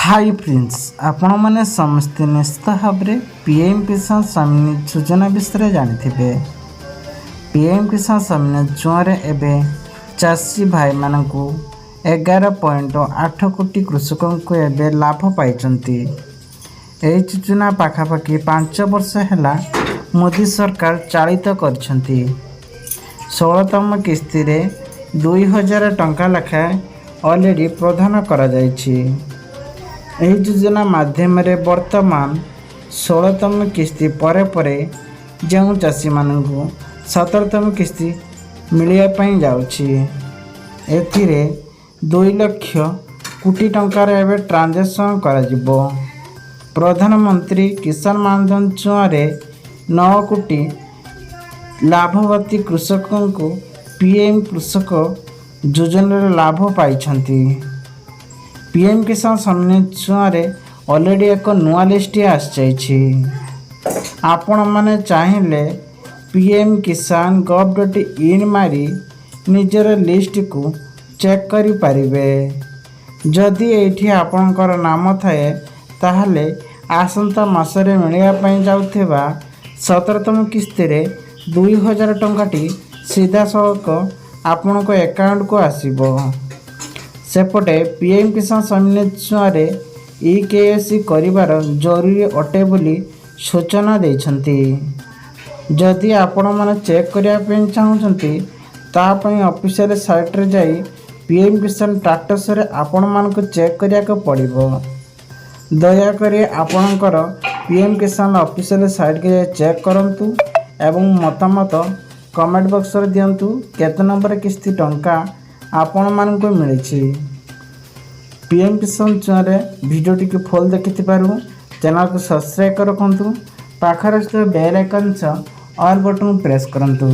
Hi friends, आपण मैंने समस्ते निश्चित भाव में पीएम किसान सम्मान योजना विषय जानी। पीएम किसान सम्मान योजना एवं चाषी भाई मान 11.8 कोटी कृषकों को एवं लाभ पाई। यह योजना पाखापाखि 5 वर्ष है मोदी सरकार चालित कर 16तम किस्ती 2000 टंका लेखाएं ऑलरेडी प्रदान करा जायछि। यह योजना माध्यम वर्तमान 16तम किस्ती परे जो चाषी मानू 17तम किस्ती मिलवाई जाऊँगी। एथिरे 2 लाख कोटी टंकार एवं ट्रांजेक्शन कर प्रधानमंत्री किसान मानधन योजना 9 कोटी लाभवती कृषकों को पीएम कृषक योजना लाभ पाई। पीएम किसान सम्मान योजना ऑलरेडी एक नुआ लिस्ट आसी। आपण मैंने चाहिए pmkisan.gov.in मारी निजर लिस्ट को चेक करि पारिबे। जदि एठी आपणकर नाम थाए ताहले आसंता मासरे मिलिया पई जाउथेबा 17तम किस्ती 2000 टंकाटी सीधा सड़क आपण को अकाउंट को आसीबो। सेपटे पीएम किसान सम्मान योजना EKYC करिवार जरूरी अटे बोली सूचना देइछंती। जदि आपण माने चेक करिया पे चाहउछंती तापई ऑफिशियल साइट रे जाई पीएम किसान स्टेटस रे आपण मान को चेक करिया को पड़िबो। दया करी आपणकर पीएम किसान ऑफिशियल साइट के चेक करंतु एवं मतामत कमेंट बॉक्स रे दियंतु केते नंबर किस्ती टंका आपण मान को मिलिछि। पीएम किसान चैनल वीडियो टी फुल देखि चैनल को सब्सक्राइब कर रखंतु। पाखर bell icon all button press करंतु।